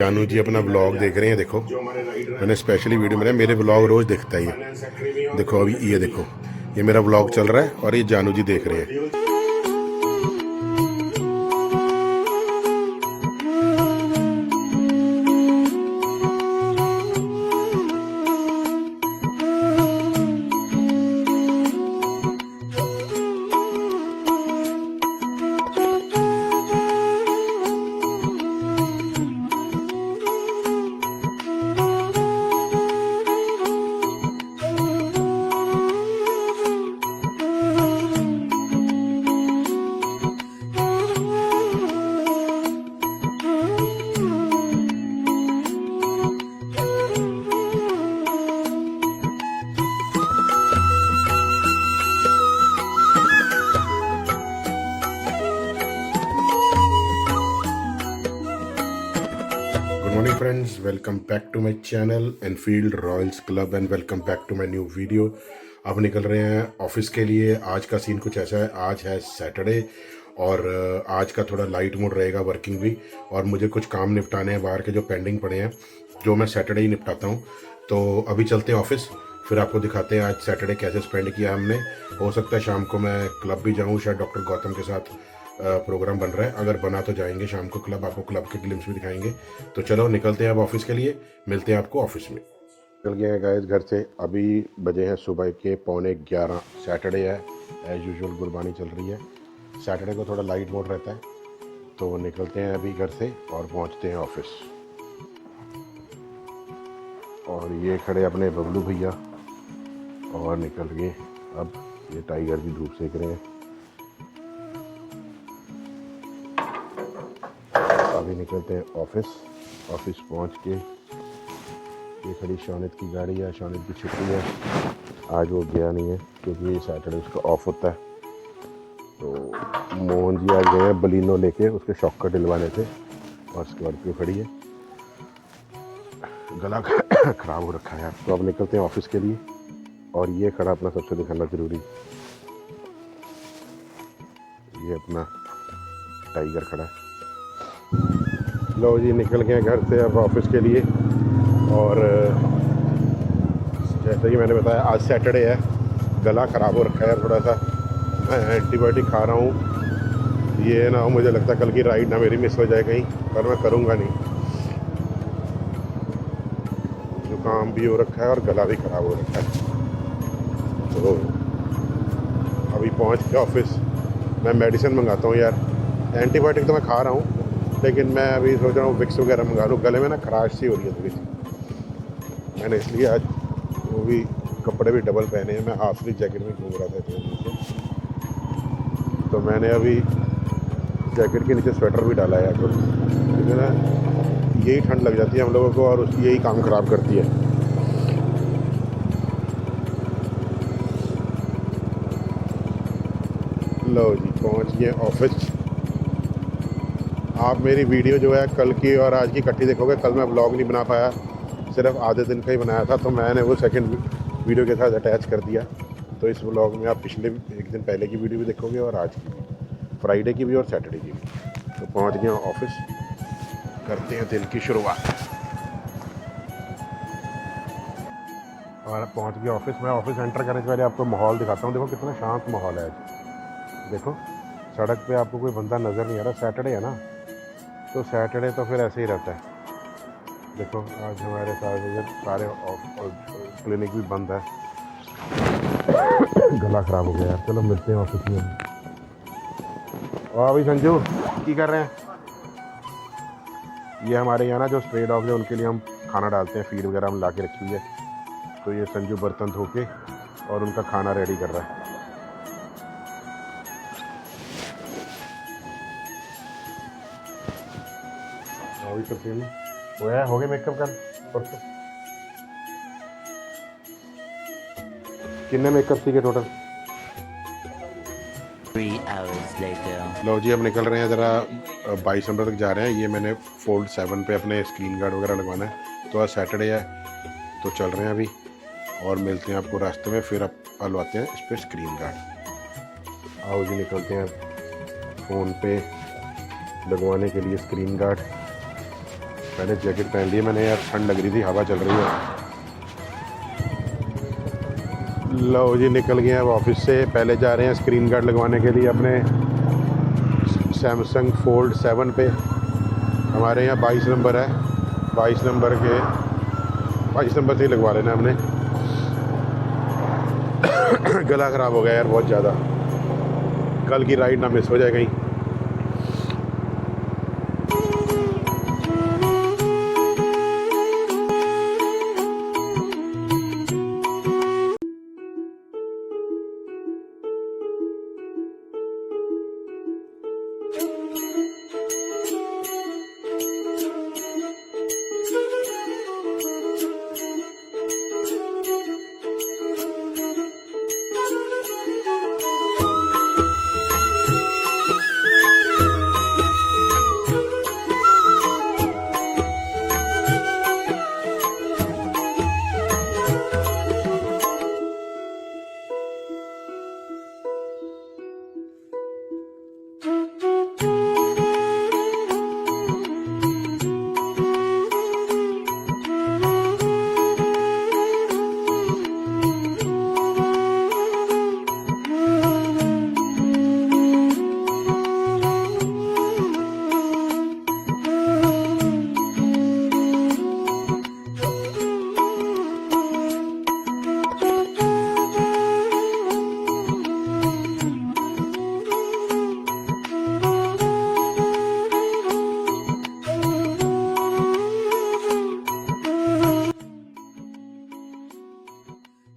जानू जी अपना ब्लॉग देख रहे हैं। देखो मैंने स्पेशली वीडियो बनाया, मेरे ब्लॉग रोज देखता है ये। देखो अभी ये देखो, ये मेरा ब्लॉग चल रहा है और ये जानू जी देख रहे हैं। Good morning friends, welcome back to my channel Enfield Royals club and welcome back to my new video. अब निकल रहे हैं ऑफिस के लिए। आज का सीन कुछ ऐसा है, आज है सैटरडे और आज का थोड़ा लाइट मोड रहेगा, वर्किंग भी। और मुझे कुछ काम निपटाने हैं बाहर के जो पेंडिंग पड़े हैं, जो मैं सैटरडे ही निपटाता हूँ। तो अभी चलते हैं ऑफिस, फिर आपको दिखाते हैं आज सैटरडे कैसे स्पेंड किया हमने। हो सकता है शाम को मैं क्लब भी जाऊँ, शायद डॉक्टर गौतम के साथ प्रोग्राम बन रहा है। अगर बना तो जाएंगे शाम को क्लब, आपको क्लब के ग्लिम्स भी दिखाएंगे। तो चलो निकलते हैं अब ऑफिस के लिए, मिलते हैं आपको ऑफिस में। निकल गए हैं गाइस घर से, अभी बजे हैं सुबह के 11:15। सैटरडे है, एज यूजुअल गुरबानी चल रही है। सैटरडे को थोड़ा लाइट मोड रहता है, तो निकलते हैं अभी घर से और पहुंचते हैं ऑफिस। और ये खड़े अपने बबलू भैया और निकल गए। अब ये टाइगर भी धूप सेक रहे हैं। अभी निकलते हैं ऑफिस। ऑफिस पहुंच के ये खड़ी शौनित की गाड़ी है, शौनित की छुट्टी है, आज वो गया नहीं है क्योंकि ये सैटरडे उसका ऑफ होता है। तो मोहन जी आज गए हैं बलिनो लेके, उसके शॉकर दिलवाने थे और स्कॉर्पियो खड़ी है। गला खराब हो रखा है यार। तो अब निकलते हैं ऑफिस के लिए। और ये खड़ा अपना सबसे दिखाना ज़रूरी, ये अपना टाइगर खड़ा है। लो जी निकल गए घर से अब ऑफिस के लिए। और जैसे कि मैंने बताया आज सैटरडे है, गला ख़राब हो रखा है यार थोड़ा सा। मैं एंटीबायोटिक खा रहा हूँ, ये ना हो मुझे लगता है कल की राइड ना मेरी मिस हो जाए कहीं, पर मैं करूँगा नहीं। जुकाम भी हो रखा है और गला भी ख़राब हो रखा है। तो अभी पहुँच के ऑफिस मैं मेडिसिन मंगाता हूँ यार। एंटीबायोटिक तो मैं खा रहा हूँ, लेकिन मैं अभी सोच रहा हूँ विक्स वगैरह मंगा लूँ। गले में ना खराश सी हो रही है थोड़ी सी, मैंने इसलिए आज वो भी कपड़े भी डबल पहने हैं। मैं हाफ स्लीव जैकेट में घूम रहा था इतने दिन से, तो मैंने अभी जैकेट के नीचे स्वेटर भी डाला है। तो क्योंकि ना यही ठंड लग जाती है हम लोगों को और उसकी यही काम ख़राब करती है। लो जी पहुँच गए ऑफिस। आप मेरी वीडियो जो है कल की और आज की इकट्ठी देखोगे। कल मैं ब्लॉग नहीं बना पाया, सिर्फ आधे दिन का ही बनाया था, तो मैंने वो सेकंड वीडियो के साथ अटैच कर दिया। तो इस ब्लॉग में आप पिछले एक दिन पहले की वीडियो भी देखोगे और आज की भी, फ्राइडे की भी और सैटरडे की भी। तो पहुंच गए ऑफिस, करते हैं दिन की शुरुआत। और पहुंच गया ऑफिस। मैं ऑफिस एंटर करने से पहले आपको माहौल दिखाता हूँ। देखो कितना शांत माहौल है आज। देखो सड़क पे आपको कोई बंदा नज़र नहीं आ रहा। सैटरडे है ना, तो सैटरडे तो फिर ऐसे ही रहता है। देखो आज हमारे सारे क्लिनिक भी बंद है। गला ख़राब हो गया यार। चलो मिलते हैं ऑफिस में। और अभी संजू की कर रहे हैं? ये हमारे यहाँ ना जो स्ट्रे डॉग है उनके लिए हम खाना डालते हैं, फीड वगैरह हम ला के रखी हुई है। तो ये संजू बर्तन धो के और उनका खाना रेडी कर रहा है। अभी तो फिर वो है, हो गए मेकअप कर परसों। कितने मेकअप सीखे टोटल? 3 hours later. लो जी अब निकल रहे हैं, ज़रा 22 नंबर तक जा रहे हैं। ये मैंने फोल्ड 7 पे अपने स्क्रीन गार्ड वगैरह लगवाना है। तो आज सैटरडे है तो चल रहे हैं अभी, और मिलते हैं आपको रास्ते में। फिर आप हलवाते हैं इस पर स्क्रीन गार्ड। आओ जी निकलते हैं फ़ोन पे लगवाने के लिए स्क्रीन गार्ड। पहले जैकेट पहन ली मैंने यार, ठंड लग रही थी, हवा चल रही है। लो जी निकल गए अब ऑफिस से। पहले जा रहे हैं स्क्रीन गार्ड लगवाने के लिए अपने सैमसंग फोल्ड 7 पे। हमारे यहाँ 22 नंबर है, 22 नंबर से ही लगवा लेना हमने। गला ख़राब हो गया यार बहुत ज़्यादा, कल की राइड ना मिस हो जाए कहीं।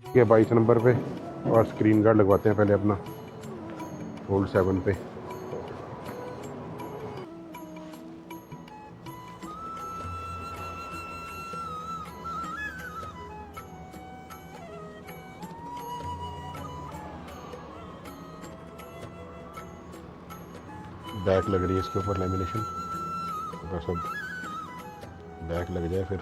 के 22 नंबर पे और स्क्रीन गार्ड लगवाते हैं पहले अपना फोल्ड 7 पे। बैक लग रही है इसके ऊपर लेमिनेशन, बस अब बैक लग जाए फिर।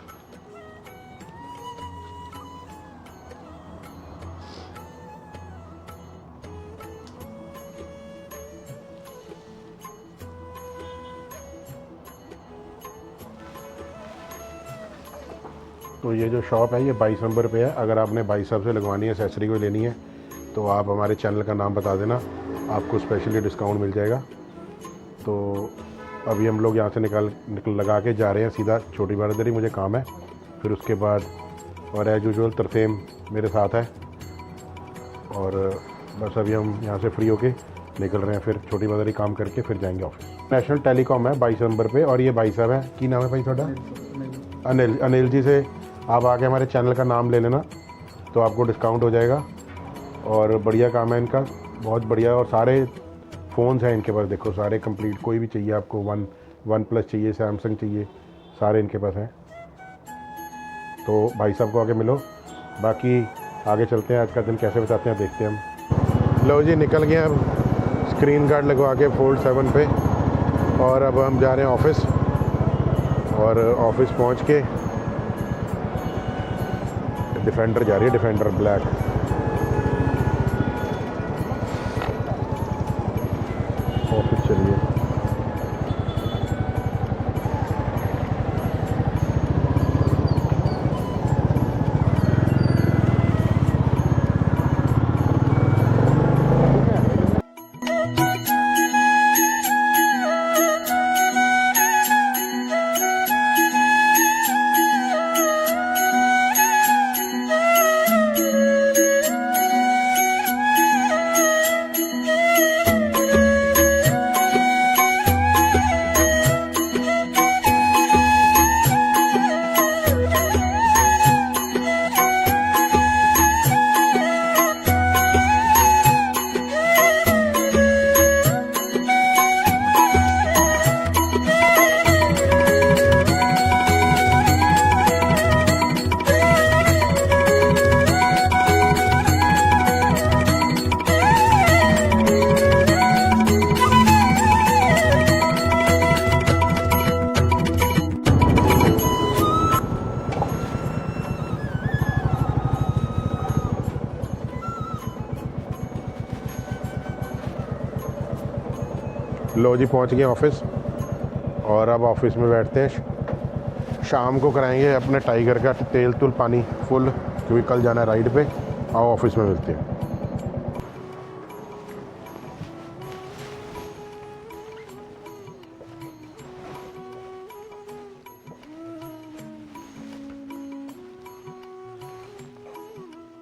तो ये जो शॉप है ये 22 नंबर पे है। अगर आपने भाई साहब से लगवानी है, एक्सेसरी कोई लेनी है, तो आप हमारे चैनल का नाम बता देना, आपको स्पेशली डिस्काउंट मिल जाएगा। तो अभी हम लोग यहाँ से निकल लगा के जा रहे हैं सीधा छोटी बारादरी, मुझे काम है। फिर उसके बाद और एज यूजुअल तरसेम मेरे साथ है, और बस अभी हम यहाँ से फ्री होके निकल रहे हैं, फिर छोटी बारादरी काम करके फिर जाएंगे ऑफिस। नेशनल टेलीकॉम है 22 नंबर पे, और ये भाई साहब है, की नाम है भाई थोड़ा? अनिल जी से आप आके हमारे चैनल का नाम ले लेना, तो आपको डिस्काउंट हो जाएगा। और बढ़िया काम है इनका, बहुत बढ़िया। और सारे फ़ोन्स हैं इनके पास, देखो सारे कंप्लीट, कोई भी चाहिए आपको, वन प्लस चाहिए, सैमसंग चाहिए, सारे इनके पास हैं। तो भाई साहब को आके मिलो, बाकी आगे चलते हैं, आज का दिन कैसे बताते हैं देखते हैं हम। लो जी निकल गए अब स्क्रीन गार्ड लगवा के फोल्ड 7 पे, और अब हम जा रहे हैं ऑफिस। और ऑफिस पहुंच के डिफेंडर जा रही है, डिफेंडर ब्लैक। ऑफिस चलिए। लो जी पहुंच गए ऑफिस, और अब ऑफिस में बैठते हैं। शाम को कराएंगे अपने टाइगर का तेल तुल पानी फुल, क्योंकि कल जाना है राइड पे। आओ ऑफिस में मिलते हैं।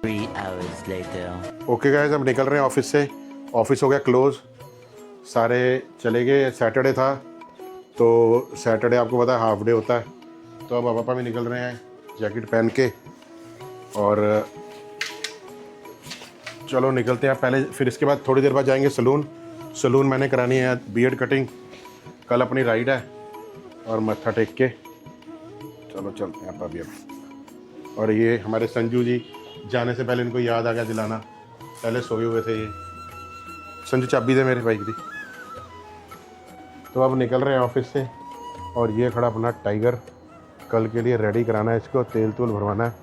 3 hours later. ओके गाइस, अब निकल रहे हैं ऑफिस से। ऑफिस हो गया क्लोज, सारे चले गए। सैटरडे था तो सैटरडे आपको पता है हाफ डे होता है। तो अब पापा भी निकल रहे हैं जैकेट पहन के, और चलो निकलते हैं पहले। फिर इसके बाद थोड़ी देर बाद जाएंगे सलून मैंने करानी है बियर्ड कटिंग। कल अपनी राइड है और मत्था टेक के चलो चलते हैं अभी। और ये हमारे संजू जी जाने से पहले इनको याद आ गया दिलाना, पहले सोए हुए थे ये। संजू चाबी दे मेरे बाइक दी। तो अब निकल रहे हैं ऑफिस से, और ये खड़ा अपना टाइगर। कल के लिए रेडी कराना है इसको, तेल तूल भरवाना है।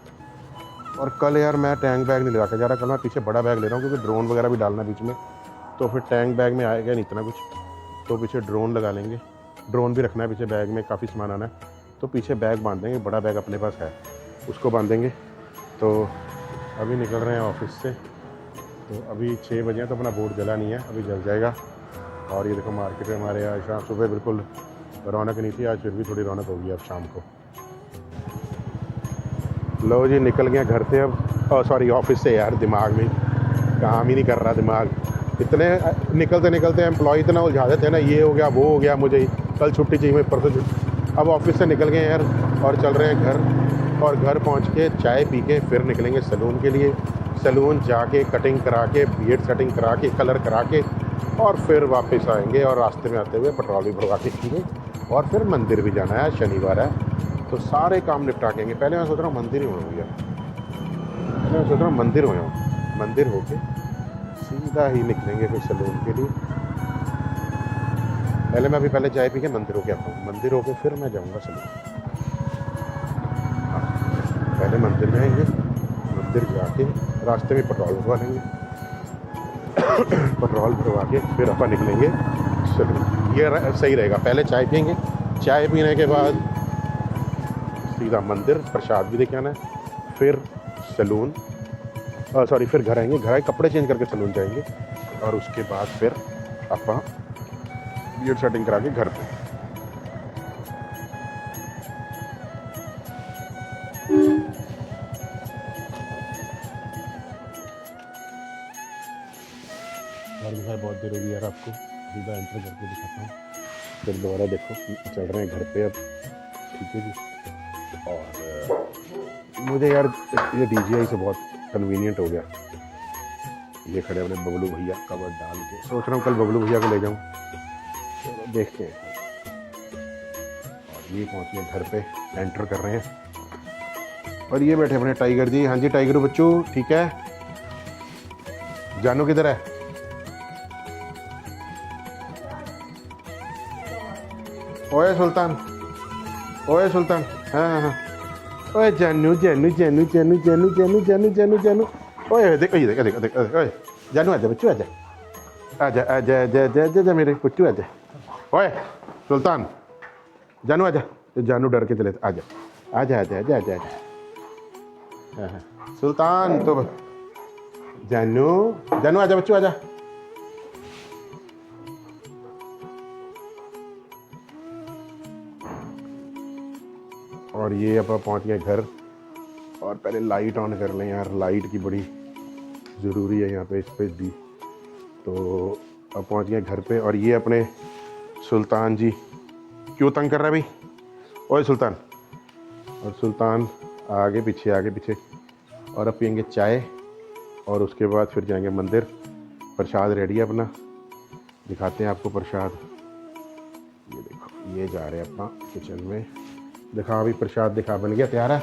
और कल यार मैं टैंक बैग नहीं लगा के जा रहा, कल मैं पीछे बड़ा बैग ले रहा हूँ, क्योंकि ड्रोन वगैरह भी डालना बीच में, तो फिर टैंक बैग में आएगा नहीं इतना कुछ, तो पीछे ड्रोन लगा लेंगे। ड्रोन भी रखना है पीछे बैग में, काफ़ी सामान आना है, तो पीछे बैग बांध देंगे। बड़ा बैग अपने पास है, उसको बांधेंगे। तो अभी निकल रहे हैं ऑफिस से, तो अभी 6 बजे हैं, तो अपना बोर्ड जला नहीं है, अभी जल जाएगा। और ये देखो मार्केट में हमारे यहाँ शाम सुबह बिल्कुल रौनक नहीं थी, आज फिर भी थोड़ी रौनक होगी अब शाम को। लो जी निकल गए घर से अब, सॉरी ऑफिस से। यार दिमाग में काम ही नहीं कर रहा दिमाग, इतने निकलते निकलते एम्प्लॉय इतना उलझा देते हैं ना, ये हो गया वो हो गया, मुझे कल छुट्टी चाहिए, मैं परसों छुट्टी। अब ऑफिस से निकल गए यार और चल रहे हैं घर, और घर पहुंच के चाय पी के फिर निकलेंगे सलून के लिए। सलून जाके कटिंग करा के, बियर्ड सेटिंग करा के, कलर करा के, और फिर वापस आएंगे। और रास्ते में आते हुए पेट्रोल भी भरवा के पीएंगे, और फिर मंदिर भी जाना है, शनिवार है, तो सारे काम निपटा के आएंगे। पहले मैं सोच रहा हूँ मंदिर ही होना भैया, पहले मैं सोच रहा हूँ मंदिर हो जाऊँ, मंदिर होके सीधा ही निकलेंगे फिर सलून के लिए। पहले मैं अभी पहले चाय पी के मंदिर होके आता हूँ, मंदिर होके फिर मैं जाऊँगा सलून। पहले मंदिर में आएंगे, मंदिर जाके रास्ते में पेट्रोल भरवा लेंगे, पेट्रोल भरवा के फिर अपन निकलेंगे सलून। ये सही रहेगा, पहले चाय पियेंगे, चाय पीने के बाद सीधा मंदिर, प्रसाद भी देखे आना है, फिर सलून, सॉरी फिर घर आएंगे, घर आए कपड़े चेंज करके सलून जाएंगे, और उसके बाद फिर अपन बियर्ड सेटिंग करा के घर पे। घर दिखाई बहुत देर होगी यार आपको, सीधा एंटर करके दिखाता हूँ, फिर दोबारा देखो। चल रहे हैं घर पे अब, ठीक है जी। और मुझे यार ये DJI से बहुत कन्वीनियंट हो गया। ये खड़े अपने बबलू भैया कवर डाल के, सोच रहा हूँ कल बबलू भैया को ले जाऊँ, चलो देखते हैं। और ये पहुँच गए घर पे, एंटर कर रहे हैं, और ये बैठे अपने टाइगर जी। हाँ जी टाइगर बच्चू ठीक है, जानू किधर है? ओए सुल्तान, ओए सुल्तान, हाँ हाँ हाँ, ओए जानू जानू जानू जानू जानू जानू जानू जानू जानू, ओए देख देख देख देख, ओए जानू आजा बच्चू आजा, आजा आजा आजा आजा आजा मेरे बच्चू आजा। ओए सुल्तान, जानू आजा, तो जानू डर के चले, आजा आजा आजा आजा आजा आजा, हाँ हाँ सुल्तान तो जानू जानू आजा बच्चू आजा। और ये अब पहुंच गए घर, और पहले लाइट ऑन कर लें यार, लाइट की बड़ी ज़रूरी है यहाँ पे इस पे दी। तो अब पहुंच गए घर पे, और ये अपने सुल्तान जी क्यों तंग कर रहा है भाई? ओए सुल्तान, और सुल्तान आगे पीछे, और अब पियेंगे चाय, और उसके बाद फिर जाएंगे मंदिर। प्रसाद रेडी है अपना, दिखाते हैं आपको प्रसाद। ये देखो, ये जा रहे हैं अपना किचन में, दिखा अभी प्रसाद दिखा, बन गया तैयार है।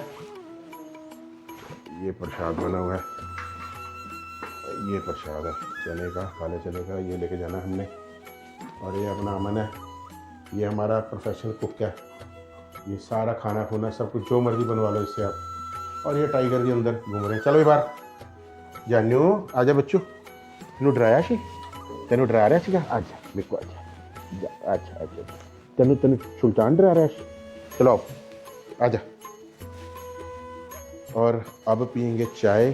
ये प्रसाद बना हुआ है, ये प्रसाद है चने का, काले चने का, ये लेके जाना हमने। और ये अपना अमन है, ये हमारा प्रोफेशनल कुक है, ये सारा खाना खुना सब कुछ जो मर्जी बनवा लो इससे आप। और ये टाइगर जी अंदर घूम रहे हैं। चलो बाहर जानू आजा बच्चू, तेनू डराया सी, तेनू डरा रहा सीगा, आजा मेरे को आजा, अच्छा अच्छा, तेनू सुल्तान डरा रहा सी, चलो आजा। और अब पियेंगे चाय।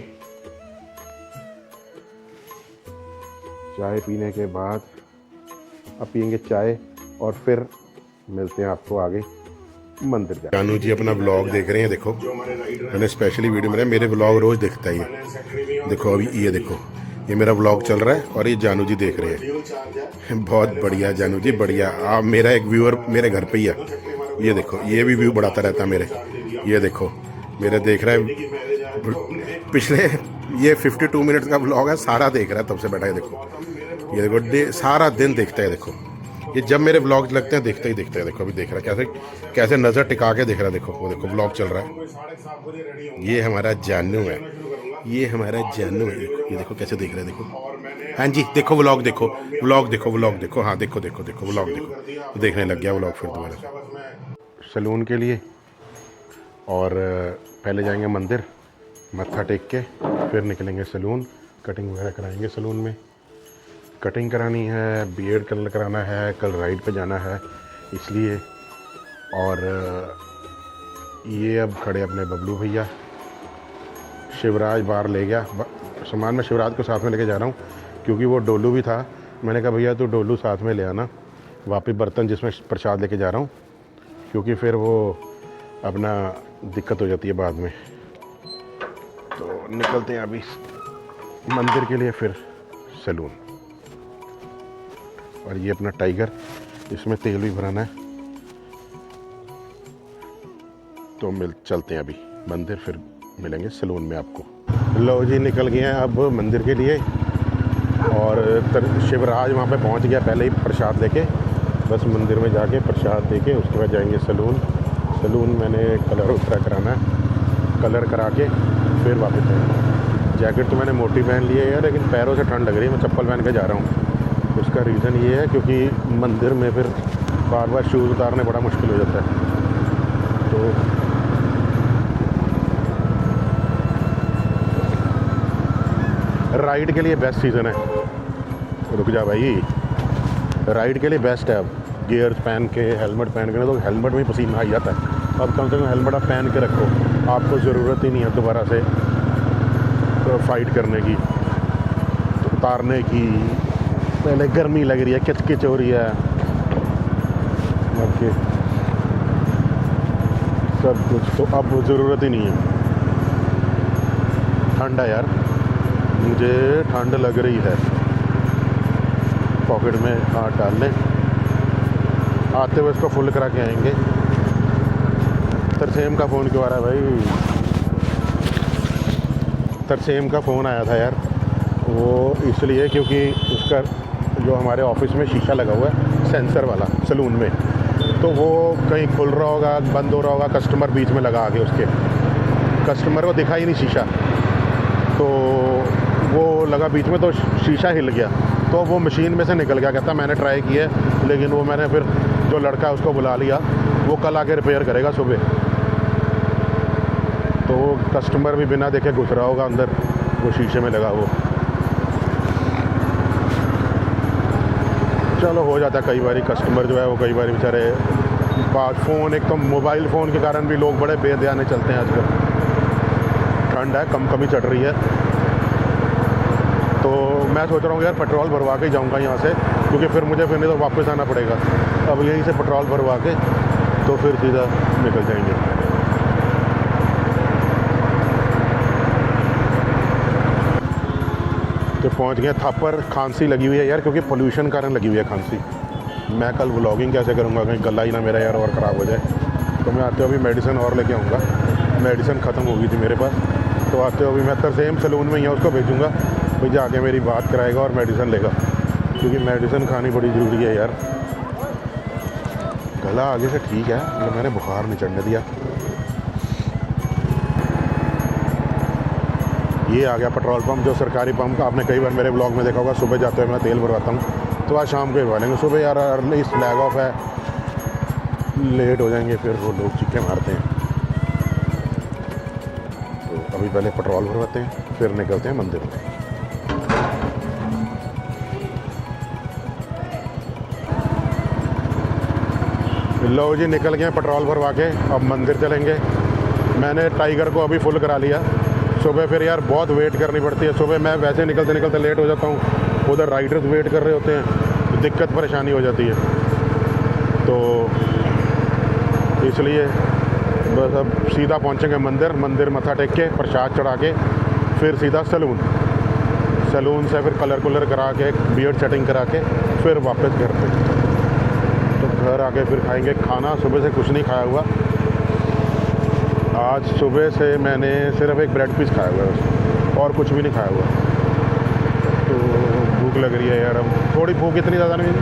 चाय पीने के बाद अब पियेंगे चाय और फिर मिलते हैं आपको आगे मंदिर जा। जानू जी अपना ब्लॉग देख रहे हैं, देखो मैंने स्पेशली वीडियो बनाया, मेरे ब्लॉग रोज देखता ही है। देखो अभी ये देखो, ये मेरा ब्लॉग चल रहा है और ये जानू जी देख रहे हैं। बहुत बढ़िया जानू जी, बढ़िया। आप मेरा एक व्यूअर मेरे घर पे ही है, ये देखो ये भी व्यू बढ़ाता रहता है मेरे। ये देखो मेरे देख रहा है, पिछले ये 52 मिनट्स का ब्लॉग है, सारा देख रहा है तब से बैठा है। देखो ये देखो सारा दिन देखता है। देखो ये जब मेरे ब्लॉग लगते हैं देखता ही देखता है। देखो अभी देख रहा है कैसे कैसे नज़र टिका के देख रहा है। देखो वो देखो ब्लॉग चल रहा है। ये हमारा जानू है, ये हमारा जानू है। ये देखो कैसे देख रहा है। देखो हाँ जी, देखो व्लॉग देखो, व्लॉग देखो, व्लॉग देखो। हाँ देखो देखो देखो व्लॉग देखो, देखने लग गया व्लॉग फिर दोबारा। सैलून के लिए और पहले जाएंगे मंदिर, मत्था टेक के फिर निकलेंगे सैलून। कटिंग वगैरह कराएंगे सैलून में, कटिंग करानी है, बियर्ड कलर कराना है, कल राइड पे जाना है इसलिए। और ये अब खड़े अपने बबलू भैया, शिवराज बाहर ले गया सामान। मैं शिवराज को साथ में लेके जा रहा हूँ क्योंकि वो डोलू भी था। मैंने कहा भैया तो डोलू साथ में ले आना, वापस बर्तन जिसमें प्रसाद लेके जा रहा हूँ, क्योंकि फिर वो अपना दिक्कत हो जाती है बाद में। तो निकलते हैं अभी मंदिर के लिए, फिर सैलून। और ये अपना टाइगर, इसमें तेल भी भराना है। तो चलते हैं अभी मंदिर, फिर मिलेंगे सैलून में आपको। लो जी निकल गए हैं अब मंदिर के लिए। और शिवराज वहाँ पे पहुँच गया पहले ही प्रसाद लेके। बस मंदिर में जाके प्रसाद देके उसके बाद जाएंगे सैलून। सैलून मैंने कलर उत्तरा कराना है, कलर करा के फिर वापस जाएंगे। जैकेट तो मैंने मोटी पहन ली है यार, लेकिन पैरों से ठंड लग रही है, मैं चप्पल पहन के जा रहा हूँ। उसका रीज़न ये है क्योंकि मंदिर में फिर बार बार शूज़ उतारने बड़ा मुश्किल हो जाता है। तो राइड के लिए बेस्ट सीज़न है। रुक जा भाई, राइड के लिए बेस्ट है। अब गियर्स पहन के हेलमेट पहन के, तो हेलमेट में पसीना आ जाता है। अब कम से कम हेलमेट आप पहन के रखो, आपको ज़रूरत ही नहीं है दोबारा से फाइट करने की, तो उतारने की। पहले गर्मी लग रही है, किचकिच हो रही है, ओके सब कुछ, तो अब ज़रूरत ही नहीं है। ठंड है यार, मुझे ठंड लग रही है। पॉकेट में हाथ डाल लें, आते हुए इसको फुल करा के आएंगे। तरसेम का फ़ोन क्यों आ रहा है भाई? तरसेम का फ़ोन आया था यार, वो इसलिए क्योंकि उसका जो हमारे ऑफिस में शीशा लगा हुआ है सेंसर वाला सैलून में, तो वो कहीं खुल रहा होगा, बंद हो रहा होगा, कस्टमर बीच में लगा आगे, उसके कस्टमर को दिखा ही नहीं शीशा, तो वो लगा बीच में, तो शीशा हिल गया। तो वो मशीन में से निकल गया। कहता मैंने ट्राई किया है, लेकिन वो मैंने फिर जो लड़का है उसको बुला लिया, वो कल आके रिपेयर करेगा सुबह। तो कस्टमर भी बिना देखे घुस रहा होगा अंदर, वो शीशे में लगा वो। चलो हो जाता है कई बार, कस्टमर जो है वो कई बार बेचारे फ़ोन, एक तो मोबाइल फ़ोन के कारण भी लोग बड़े बेध्याने चलते हैं आजकल। ठंड है, कम ही चढ़ रही है, तो मैं सोच रहा हूँ यार पेट्रोल भरवा के जाऊँगा यहाँ से, क्योंकि फिर मुझे फिर नहीं तो वापस आना पड़ेगा। अब यहीं से पेट्रोल भरवा के तो फिर सीधा निकल जाएंगे। तो पहुंच गए थापर। खांसी लगी हुई है यार, क्योंकि पोल्यूशन कारण लगी हुई है खांसी। मैं कल व्लॉगिंग कैसे करूँगा, कहीं गला ही ना मेरा यार और ख़राब हो जाए। तो मैं आते हुए अभी मेडिसिन और लेके आऊँगा, मेडिसिन ख़त्म हो गई थी मेरे पास। तो आते हुए मैं तरसेम सैलून में ही उसको भेजूँगा, भाई जाके मेरी बात कराएगा और मेडिसिन लेगा, क्योंकि मेडिसिन खानी बड़ी ज़रूरी है यार। गला आगे से ठीक है, मतलब मैंने बुखार नहीं चढ़ने दिया। ये आ गया पेट्रोल पंप, जो सरकारी पंप, आपने कई बार मेरे ब्लॉग में देखा होगा। सुबह जाते हुए मैं तेल भरवाता हूँ, तो आज शाम को भरवा लेंगे। सुबह यार अर्ली फ्लैग ऑफ है, लेट हो जाएंगे, फिर वो लोग चीखें मारते हैं। तो अभी पहले पेट्रोल भरवाते हैं, फिर निकलते हैं मंदिर में। लो जी, निकल गए पेट्रोल भरवा के, अब मंदिर चलेंगे। मैंने टाइगर को अभी फुल करा लिया। सुबह फिर यार बहुत वेट करनी पड़ती है। सुबह मैं वैसे निकलते निकलते लेट हो जाता हूँ, उधर राइडर्स वेट कर रहे होते हैं, तो दिक्कत परेशानी हो जाती है। तो इसलिए बस अब सीधा पहुँचेंगे मंदिर मत्था टेक के प्रसाद चढ़ा के फिर सीधा सैलून से फिर कलर करा के बियर्ड सेटिंग करा के फिर वापस घर पे। तो घर आके फिर खाएंगे खाना। सुबह से कुछ नहीं खाया हुआ। आज सुबह से मैंने सिर्फ एक ब्रेड पीस खाया हुआ है बस, और कुछ भी नहीं खाया हुआ। तो भूख लग रही है यार। अब थोड़ी भूख इतनी ज़्यादा नहीं है।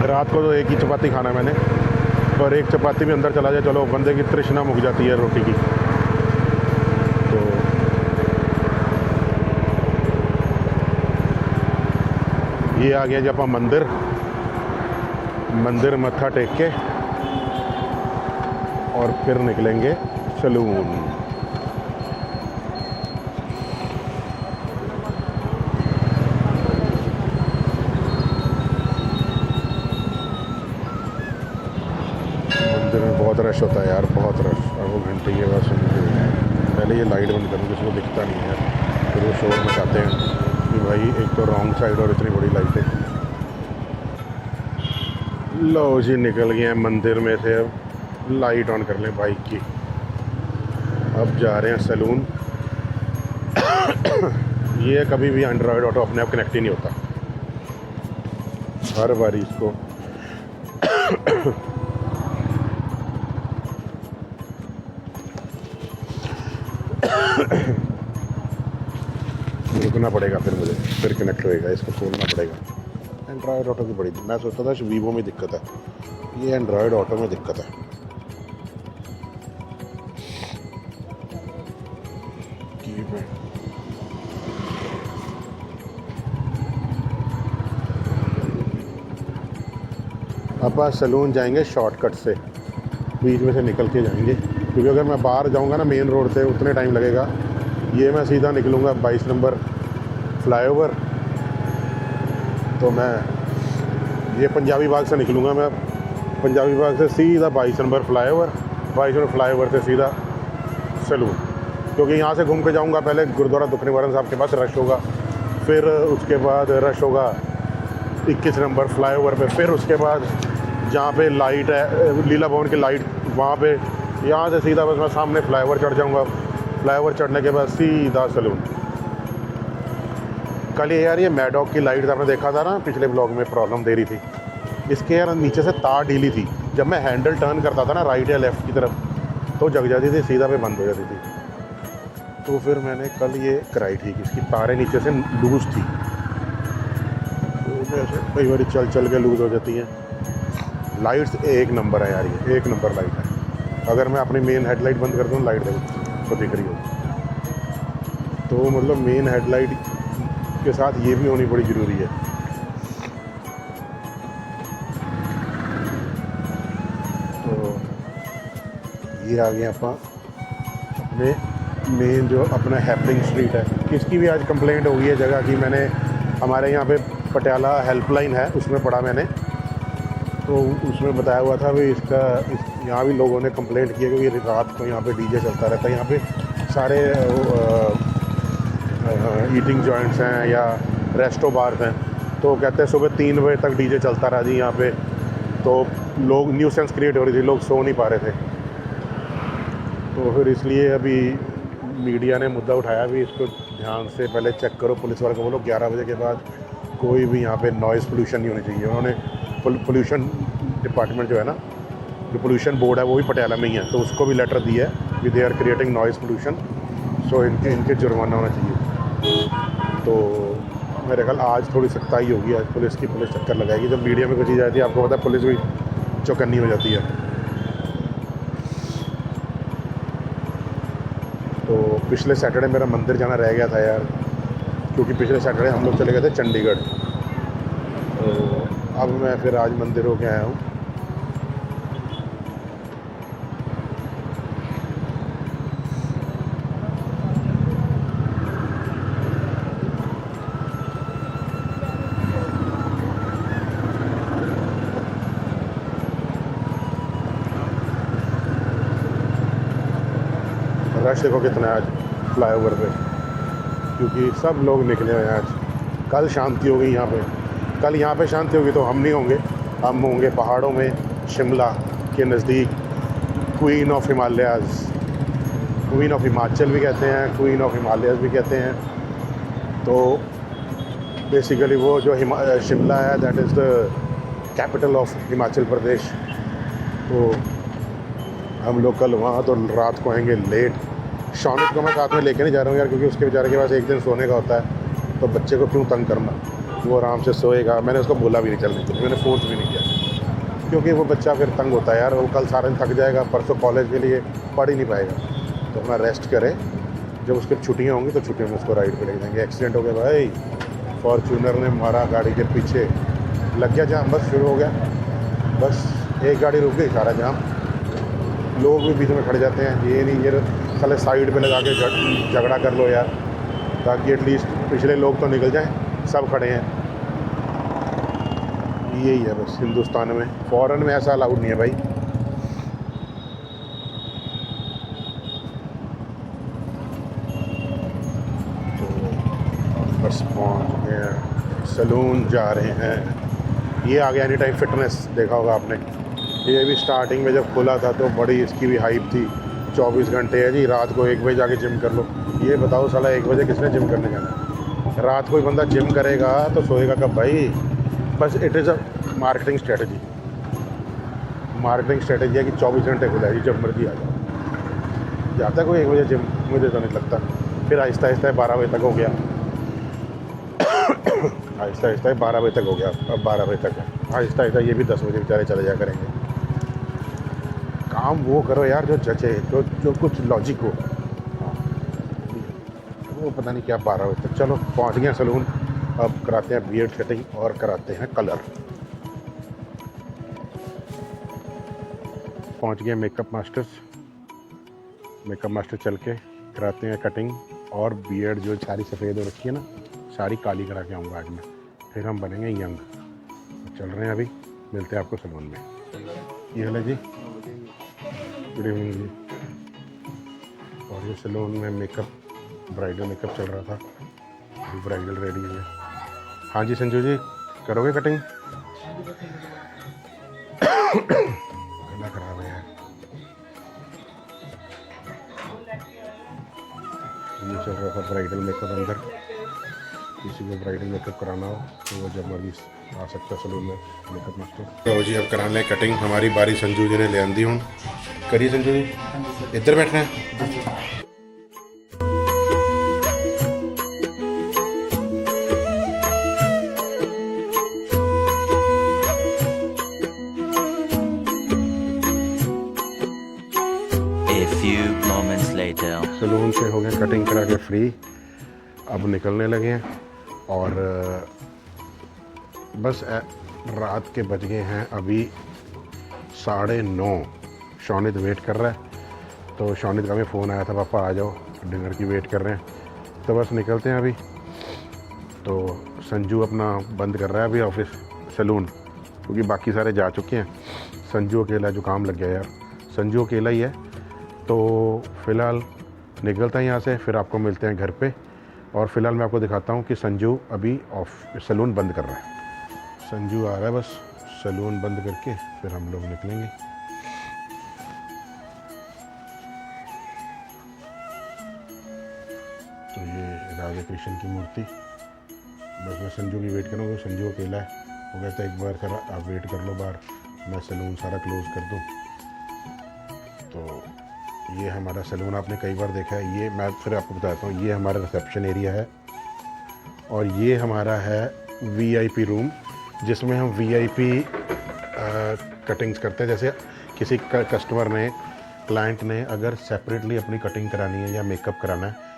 रात को तो एक ही चपाती खाना मैंने, और एक चपाती भी अंदर चला जाए चलो बंदे की तृष्णा मुक जाती है रोटी की। तो ये आ गया जी आप मंदिर मत्था टेक के और फिर निकलेंगे सैलून। मंदिर में बहुत रश होता है यार, बहुत रश। और वो घंटे के बाद पहले ये लाइट बंद करूँ, किसी को दिखता नहीं है, फिर वो शोर मचाते हैं कि भाई एक तो रॉन्ग साइड और इतनी बड़ी लाइटें। लो जी, निकल गए हैं मंदिर में से। अब लाइट ऑन कर लें बाइक की। अब जा रहे हैं सैलून। ये कभी भी एंड्रॉयड ऑटो अपने आप कनेक्ट ही नहीं होता, हर बार इसको रुकना पड़ेगा, फिर कनेक्ट होएगा। इसको खोलना पड़ेगा। एंड्रॉयड ऑटो की बड़ी, मैं सोचता था वीवो में दिक्कत है, ये एंड्रॉयड ऑटो में दिक्कत है। अब सैलून जाएंगे शॉर्टकट से, बीच में से निकल के जाएंगे, क्योंकि अगर मैं बाहर जाऊंगा ना मेन रोड से उतने टाइम लगेगा। ये मैं सीधा निकलूँगा 22 नंबर फ्लाईओवर। तो मैं ये पंजाबी बाग से निकलूँगा, मैं पंजाबी बाग से सीधा 22 नंबर फ्लाईओवर, 22 नंबर फ्लाईओवर से सीधा सैलून। क्योंकि यहाँ से घूम के जाऊँगा, पहले गुरुद्वारा दुख निवारण साहब के पास रश होगा, फिर उसके बाद रश होगा 21 नंबर फ्लाईओवर पे, फिर उसके बाद जहाँ पे लाइट है लीला भवन की लाइट, वहाँ पे यहाँ से सीधा बस मैं सामने फ्लाईओवर चढ़ जाऊँगा। फ्लाईओवर चढ़ने के बाद सीधा सैलून। कल यार ये मैडॉक की लाइट आपने देखा था ना, पिछले ब्लॉग में प्रॉब्लम दे रही थी। इसके यार नीचे से तार ढीली थी, जब मैं हैंडल टर्न करता था ना राइट या लेफ़्ट की तरफ तो जग जाती थी, सीधा पे बंद हो जाती थी। तो फिर मैंने कल ये कराई थी कि इसकी तारें नीचे से लूज़ थी, तो कई बार चल के लूज़ हो जाती हैं। लाइट्स एक नंबर है यार, ये एक नंबर लाइट है। अगर मैं अपनी मेन हेडलाइट बंद कर दूँ, लाइट तो दिख रही हो, तो मतलब मेन हेडलाइट के साथ ये भी होनी बड़ी ज़रूरी है। तो ये आ गए आप अपने मेन जो अपना हैपनिंग स्ट्रीट है। इसकी भी आज कंप्लेंट हो गई है जगह की। मैंने हमारे यहाँ पे पटियाला हेल्पलाइन है, उसमें पढ़ा मैंने, तो उसमें बताया हुआ था भी यहाँ भी लोगों ने कंप्लेंट की है क्योंकि रात को यहाँ पे डीजे चलता रहता है। यहाँ पे सारे ईटिंग जॉइंट्स हैं या रेस्टो बार्स हैं, तो कहते हैं सुबह 3 बजे तक डीजे चलता रहा जी यहाँ पे, तो लोग न्यूसेंस क्रिएट हो रही थी, लोग सो नहीं पा रहे थे। तो फिर इसलिए अभी मीडिया ने मुद्दा उठाया भी इसको ध्यान से पहले चेक करो। पुलिस वाले को बोलो 11 बजे के बाद कोई भी यहाँ पे नॉइज़ पोल्यूशन नहीं होनी चाहिए। उन्होंने पोल्यूशन डिपार्टमेंट जो है ना, जो पोल्यूशन बोर्ड है वो भी पटियाला में ही है, तो उसको भी लेटर दिया है कि they are creating noise pollution, so इनके जुर्माना होना चाहिए। तो मेरे ख्याल आज थोड़ी सख्ताई होगी, आज पुलिस चक्कर लगाएगी। जब मीडिया में कोई चीज़ आती है आपको पता है पुलिस भी चौकन्नी हो जाती है। तो पिछले सैटरडे मेरा मंदिर जाना रह गया था यार, क्योंकि पिछले सैटरडे हम लोग चले गए थे चंडीगढ़। तो अब मैं फिर आज मंदिर होके आया हूँ। रश देखो कितना है आज फ्लाईओवर पे, क्योंकि सब लोग निकले हुए हैं आज। कल शांति हो गई यहाँ पे, कल यहाँ पे शांति होगी तो हम नहीं होंगे, हम होंगे पहाड़ों में, शिमला के नज़दीक, queen of Himalayas, queen of Himachal भी कहते हैं, क्वीन ऑफ हिमालयाज़ भी कहते हैं। तो बेसिकली वो जो शिमला है that is the capital of Himachal Pradesh. तो हम लोग कल वहाँ तो रात को आएंगे लेट। शौनिक को मैं साथ में लेके नहीं जा रहा हूँ यार, क्योंकि उसके बेचारे के पास एक दिन सोने का होता है, तो बच्चे को क्यों तंग करना, वो आराम से सोएगा। मैंने उसको बोला भी नहीं चलने के लिए, मैंने फोर्स भी नहीं किया, क्योंकि वो बच्चा फिर तंग होता है यार। वो कल सारा दिन थक जाएगा, परसों कॉलेज के लिए पढ़ ही नहीं पाएगा, तो अपना रेस्ट करे। जब उसकी छुट्टियाँ होंगी तो छुट्टियों में उसको राइड पे ले जाएंगे। एक्सीडेंट हो गया भाई, फॉर्चूनर ने मारा गाड़ी के पीछे, लग गया जाम, बस शुरू हो गया। बस एक गाड़ी रुक गई, सारा जाम। लोग भी बीच में खड़े जाते हैं, ये नहीं ये साले साइड पे लगा के झगड़ा कर लो यार, ताकि एटलीस्ट पिछले लोग तो निकल जाएं, सब खड़े हैं। यही है बस हिंदुस्तान में, फॉरेन में ऐसा अलाउड नहीं है भाई। तो बस पहुँच गए, सलून जा रहे हैं। ये आ गया एनी टाइम फिटनेस, देखा होगा आपने। ये भी स्टार्टिंग में जब खुला था तो बड़ी इसकी भी हाइप थी, 24 घंटे है जी, रात को 1 बजे जाके जिम कर लो। ये बताओ साला 1 बजे किसने जिम करने जाना? रात को ही बंदा जिम करेगा तो सोएगा कब भाई? बस it is a marketing strategy. Marketing strategy है कि 24 घंटे खुला है जी, जब मर्जी आ जाओ। जाता कोई 1 बजे जिम? मुझे तो नहीं लगता। फिर आहिस्ता आहिस्ता 12 बजे तक हो गया, आहिस्ता आहिस्ता 12 बजे तक हो गया, अब 12 बजे तक है। आहिस्ता आहिस्ता ये भी 10 बजे बेचारे चले जाया करेंगे। काम वो करो यार जो जचे, जो कुछ लॉजिक हो। वो पता नहीं क्या 12 बजे तक। चलो पहुंच गए सलून, अब कराते हैं बियर्ड कटिंग और कराते हैं कलर। पहुंच गए मेकअप मास्टर चल के कराते हैं कटिंग और बियर्ड। जो सारी सफ़ेद हो रखी है ना, सारी काली करा के आऊँगा आज मैं, फिर हम बनेंगे यंग। चल रहे हैं, अभी मिलते हैं आपको सलून में। ये है जी, गुड इवनिंग जी। और ये सलून में मेकअप, ब्राइडल मेकअप चल रहा था, अभी ब्राइडल रेडी है। हाँ जी संजू जी, करोगे कटिंग? गला खराब है यार। ये चल रहा था ब्राइडल मेकअप अंदर। किसी को ब्राइडल मेकअप कराना हो तो वो जब मर्जी आ सकता है सलून में, मेकअप मास्टर। तो जी अब करा लें कटिंग, हमारी बारी संजू जी ने ले आंदी हूँ। करिए संजू जी, इधर बैठना है। A few moments later. Salon से हो गए कटिंग करा के फ्री, अब निकलने लगे हैं। और बस रात के बज गए हैं अभी 9:30। शौनित वेट कर रहा है, तो शौनित का भी फ़ोन आया था, पापा आ जाओ डिनर की वेट कर रहे हैं। तो बस निकलते हैं अभी। तो संजू अपना बंद कर रहा है अभी ऑफिस, सलून, क्योंकि बाकी सारे जा चुके हैं। संजू अकेला, जो काम लग गया यार, संजू अकेला ही है। तो फ़िलहाल निकलता है यहाँ से, फिर आपको मिलते हैं घर पे। और फ़िलहाल मैं आपको दिखाता हूँ कि संजू अभी सलून बंद कर रहा है। संजू आ रहा है, बस सलून बंद करके फिर हम लोग निकलेंगे। तो ये राधा कृष्ण की मूर्ति, बस मैं संजू की वेट करूँगा। संजू अकेला है, वो कहता है एक बार सर आप वेट कर लो बाहर, मैं सलून सारा क्लोज़ कर दूँ। तो ये हमारा सलून आपने कई बार देखा है। ये मैं फिर आपको बताता हूँ, ये हमारा रिसेप्शन एरिया है और ये हमारा है वीआईपी रूम, जिसमें हम वीआईपी कटिंग्स करते हैं। जैसे किसी कस्टमर ने, क्लाइंट ने अगर सेपरेटली अपनी कटिंग करानी है या मेकअप कराना है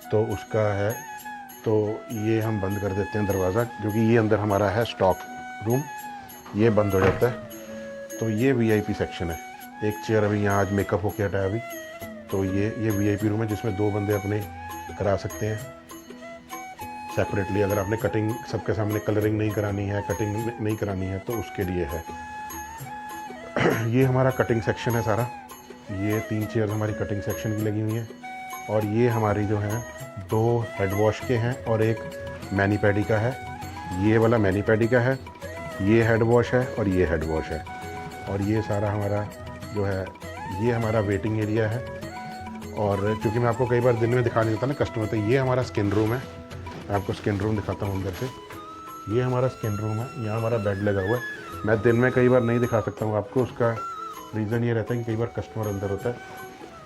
तो उसका है, तो ये हम बंद कर देते हैं दरवाज़ा, क्योंकि ये अंदर हमारा है स्टॉक रूम, ये बंद हो जाता है। तो ये वीआईपी सेक्शन है। एक चेयर अभी यहाँ आज मेकअप होके हटा है अभी, तो ये वीआईपी रूम है जिसमें 2 बंदे अपने करा सकते हैं सेपरेटली। अगर आपने कटिंग सबके सामने कलरिंग नहीं करानी है, कटिंग नहीं करानी है, तो उसके लिए है। ये हमारा कटिंग सेक्शन है सारा। ये 3 चेयर हमारी कटिंग सेक्शन की लगी हुई हैं। और ये हमारी जो है 2 हेड वॉश के हैं और एक मैनी पैडी का है। ये वाला मैनी पैडी का है, ये हेड वॉश है और ये हेड वॉश है। और ये सारा हमारा जो है ये हमारा वेटिंग एरिया है। और क्योंकि मैं आपको कई बार दिन में दिखा नहीं देता ना कस्टमर, तो ये हमारा स्किन रूम है। मैं आपको स्किन रूम दिखाता हूँ अंदर से। ये हमारा स्किन रूम है, यहाँ हमारा बेड लगा हुआ है। मैं दिन में कई बार नहीं दिखा सकता हूँ आपको, उसका रीज़न ये रहता है कि कई बार कस्टमर अंदर होता है।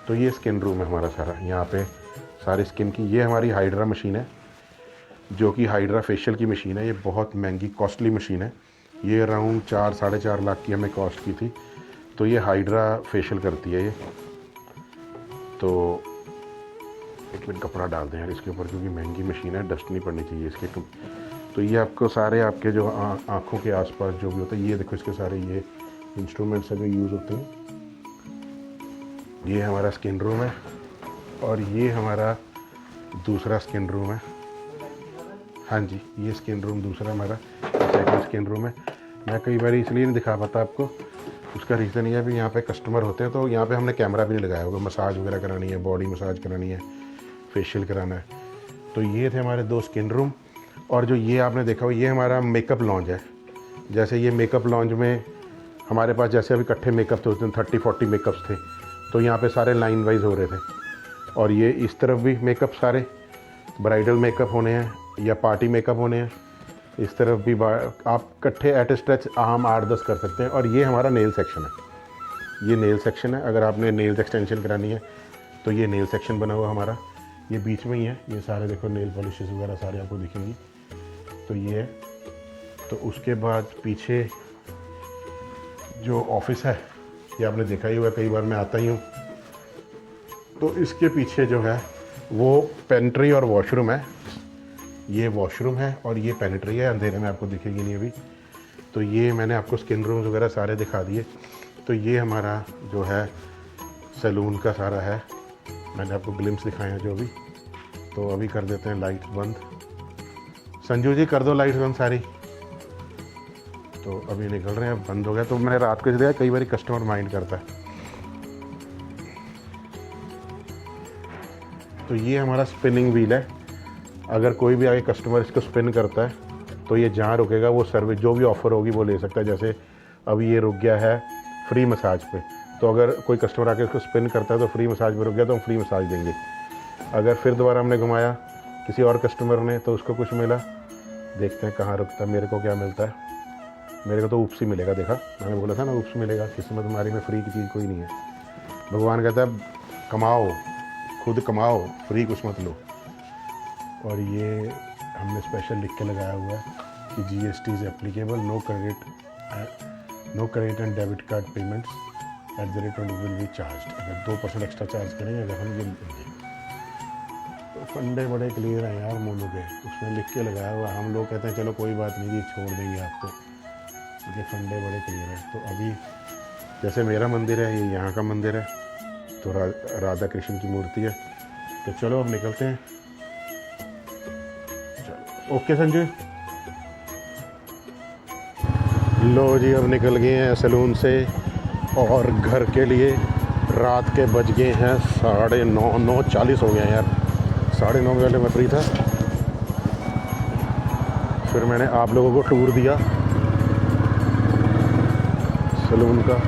तो ये स्किन रूम है हमारा सारा, यहाँ पे सारी स्किन की। ये हमारी हाइड्रा मशीन है, जो कि हाइड्रा फेशियल की मशीन है। ये बहुत महंगी कॉस्टली मशीन है। ये अराउंड 4-4.5 लाख की हमें कॉस्ट की थी। तो ये हाइड्रा फेशियल करती है ये। तो एक मिनट कपड़ा डाल दें यार इसके ऊपर, क्योंकि महंगी मशीन है, डस्ट नहीं पड़नी चाहिए इसके। तो ये आपको सारे आपके जो आँखों के आसपास जो भी होता है, ये देखो इसके सारे ये इंस्ट्रूमेंट्स हैं जो यूज़ होते हैं। ये हमारा स्किन रूम है और ये हमारा दूसरा स्किन रूम है। हाँ जी, ये स्किन रूम दूसरा हमारा सेकंड स्किन रूम है। मैं कई बार इसलिए नहीं दिखा पाता आपको, उसका रीज़न ये है भी यहाँ पे कस्टमर होते हैं, तो यहाँ पे हमने कैमरा भी नहीं लगाया होगा। मसाज वगैरह करानी है, बॉडी मसाज करानी है, फेशियल कराना है। तो ये थे हमारे 2 स्किन रूम। और जो ये आपने देखा हो, ये हमारा मेकअप लॉन्ज है। जैसे ये मेकअप लॉन्ज में हमारे पास जैसे अभी इकट्ठे मेकअप थे, उस दिन 30-40 मेकअप्स थे, तो यहाँ पे सारे लाइन वाइज हो रहे थे। और ये इस तरफ भी मेकअप सारे ब्राइडल मेकअप होने हैं या पार्टी मेकअप होने हैं। इस तरफ भी आप इकट्ठे एट स्ट्रेच हम 8-10 कर सकते हैं। और ये हमारा नेल सेक्शन है, ये नेल सेक्शन है। अगर आपने नेल्स एक्सटेंशन करानी है तो ये नेल सेक्शन बना हुआ हमारा, ये बीच में ही है। ये सारे देखो नेल पॉलिशेस वगैरह सारे आपको दिखेंगी। तो ये है। तो उसके बाद पीछे जो ऑफिस है, ये आपने देखा ही होगा, कई बार मैं आता ही हूँ। तो इसके पीछे जो है वो पेंट्री और वॉशरूम है। ये वॉशरूम है और ये पेंट्री है, अंधेरे में आपको दिखेगी नहीं अभी। तो ये मैंने आपको स्किन रूम्स वगैरह सारे दिखा दिए। तो ये हमारा जो है सैलून का सारा है, मैंने आपको ग्लिम्स दिखाए हैं जो भी। तो अभी कर देते हैं लाइट बंद। संजू जी कर दो लाइट बंद सारी। तो अभी निकल रहे हैं, बंद हो गया। तो मैंने रात को दिया, कई बार कस्टमर माइंड करता है। तो ये हमारा स्पिनिंग व्हील है। अगर कोई भी आगे कस्टमर इसको स्पिन करता है तो ये जहाँ रुकेगा वो सर्विस जो भी ऑफ़र होगी वो ले सकता है। जैसे अभी ये रुक गया है फ्री मसाज पे, तो अगर कोई कस्टमर आके इसको स्पिन करता है तो फ्री मसाज पे रुक गया तो हम फ्री मसाज देंगे। अगर फिर दोबारा हमने घुमाया किसी और कस्टमर ने तो उसको कुछ मिला, देखते हैं कहाँ रुकता है। मेरे को क्या मिलता है, मेरे को तो ऊप्स ही मिलेगा। देखा मैंने बोला था ना, ऊप्स मिलेगा। किस्मत हमारी में फ्री की चीज़ कोई नहीं है। भगवान कहता है कमाओ, खुद कमाओ, फ्री कुछ मत लो। और ये हमने स्पेशल लिख के लगाया हुआ है कि GST is applicable, no credit and debit card payments @ will be charge. अगर 2% एक्स्ट्रा चार्ज करेंगे अगर हम ये देंगे। तो फंडे बड़े क्लियर हैं यार मोनू के, उसमें लिख के लगाया हुआ। हम लोग कहते हैं चलो कोई बात नहीं जी छोड़ देंगे आपको, क्योंकि फंडे बड़े क्लियर हैं। तो अभी जैसे मेरा मंदिर है, ये यहाँ का मंदिर है, तो राधा कृष्ण की मूर्ति है। तो चलो अब निकलते हैं। चलो ओके संजय। लो जी अब निकल गए हैं सैलून से और घर के लिए। रात के बज गए हैं 9:30, 9:40 हो गए हैं यार। 9:30 पहले मैं फ्री था। फिर मैंने आप लोगों को टूर दिया सैलून का।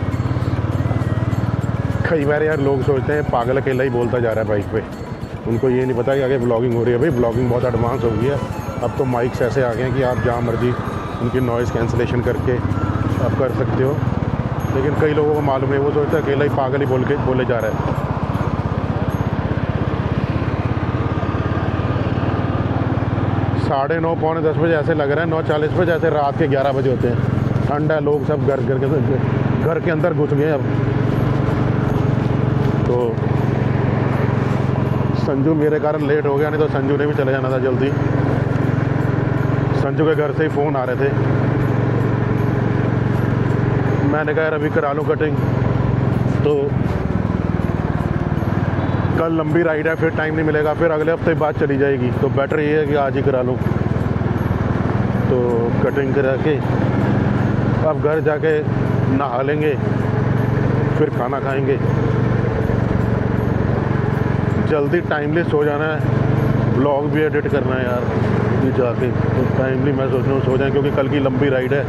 कई बार यार लोग सोचते हैं पागल अकेला ही बोलता जा रहा है बाइक पे, उनको ये नहीं पता कि आगे ब्लॉगिंग हो रही है। भाई ब्लॉगिंग बहुत एडवांस हो गई है। अब तो माइक्स ऐसे आ गए हैं कि आप जहाँ मर्जी उनकी नॉइज़ कैंसिलेशन करके आप कर सकते हो। लेकिन कई लोगों को मालूम है, वो सोचता है अकेला ही पागल ही बोले जा रहा है। 9:30 पौने 10 बजे ऐसे लग रहा है 9:40 बजे जैसे रात के 11 बजे होते हैं। ठंडा है, लोग सब घर के अंदर घुस गए अब। तो संजू मेरे कारण लेट हो गया, नहीं तो संजू ने भी चले जाना था जल्दी। संजू के घर से ही फ़ोन आ रहे थे। मैंने कहा यार अभी करा लूँ कटिंग, तो कल लंबी राइड है, फिर टाइम नहीं मिलेगा, फिर अगले हफ्ते बाद चली जाएगी। तो बेटर ये है कि आज ही करा लूँ। तो कटिंग करा के अब घर जाके नहा लेंगे, फिर खाना खाएंगे। जल्दी टाइमली सो जाना है, ब्लॉग भी एडिट करना है यार ये जाके, तो टाइमली मैं सोच रहा हूँ सो जाएँ क्योंकि कल की लंबी राइड है।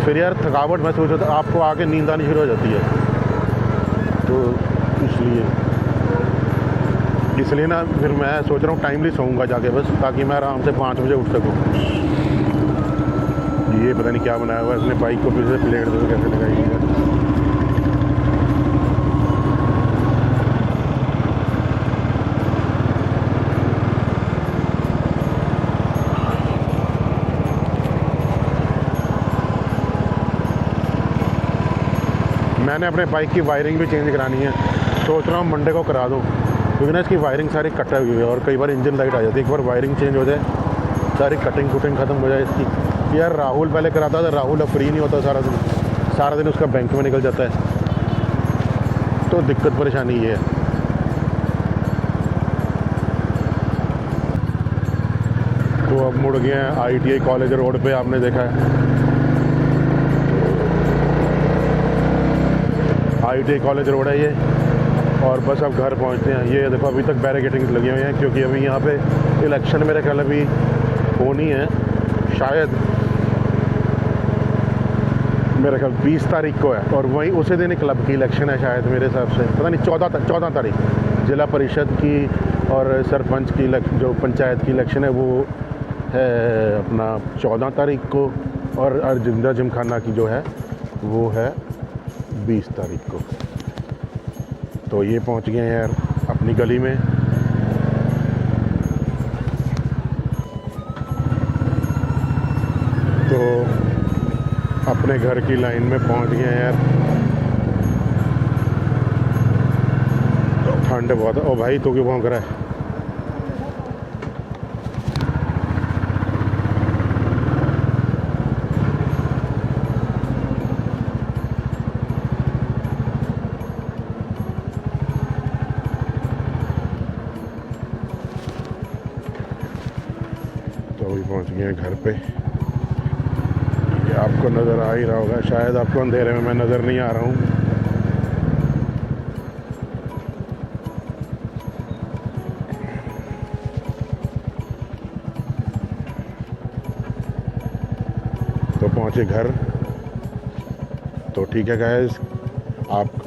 फिर यार थकावट महसूस होता है, आपको आके नींद आनी शुरू हो जाती है, तो इसलिए ना फिर मैं सोच रहा हूँ टाइमली सोऊंगा जाके बस, ताकि मैं आराम से 5 बजे उठ सकूँ। ये पता नहीं क्या बनाया हुआ है इसने, बाइक को फिर से प्लेट दे कैसे लगाई है। मैंने अपने बाइक की वायरिंग भी चेंज करानी है, सोच रहा हूँ मंडे को करा दूँ, क्योंकि ना इसकी वायरिंग सारी कटा हुई है और कई बार इंजन लाइट आ जाती है। एक बार वायरिंग चेंज हो जाए, सारी कटिंग कुटिंग ख़त्म हो जाए इसकी। यार राहुल पहले कराता था, राहुल अब फ्री नहीं होता, सारा दिन उसका बैंक में निकल जाता है, तो दिक्कत परेशानी ये है। तो अब मुड़ गए हैं ITI कॉलेज रोड पे, आपने देखा है ITI कॉलेज रोड है ये, और बस अब घर पहुंचते हैं। ये देखो अभी तक बैरिकेडिंग लगी हुई हैं, क्योंकि अभी यहाँ पे इलेक्शन मेरे ख्याल अभी होनी है शायद, मेरे ख्याल 20 तारीख को है, और वहीं उसी दिन क्लब की इलेक्शन है शायद, मेरे हिसाब से पता नहीं 14 तारीख जिला परिषद की और सरपंच की जो पंचायत की इलेक्शन है वो है अपना 14 तारीख को, और अर्जुंदा जिमखाना की जो है वो है 20 तारीख को। तो ये पहुंच गए हैं यार अपनी गली में। तो अपने घर की लाइन में पहुंच गए हैं यार। ठंड बहुत है। ओ भाई तो क्यों भौंक रहा है? तो अभी पहुंच गए हैं घर पे। ये आपको नज़र आ ही रहा होगा शायद, आपको अंधेरे में मैं नज़र नहीं आ रहा हूँ। तो पहुंचे घर। तो ठीक है गाइस,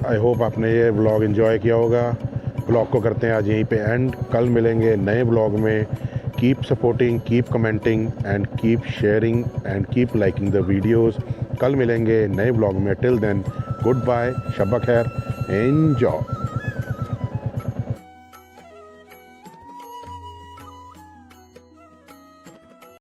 आई होप आपने ये ब्लॉग एंजॉय किया होगा। ब्लॉग को करते हैं आज यहीं पे एंड, कल मिलेंगे नए ब्लॉग में। Keep supporting, keep commenting and keep sharing and keep liking the videos. कल मिलेंगे नए ब्लॉग में। टिल देन गुड बाय, शब्बा खैर, एंजॉय।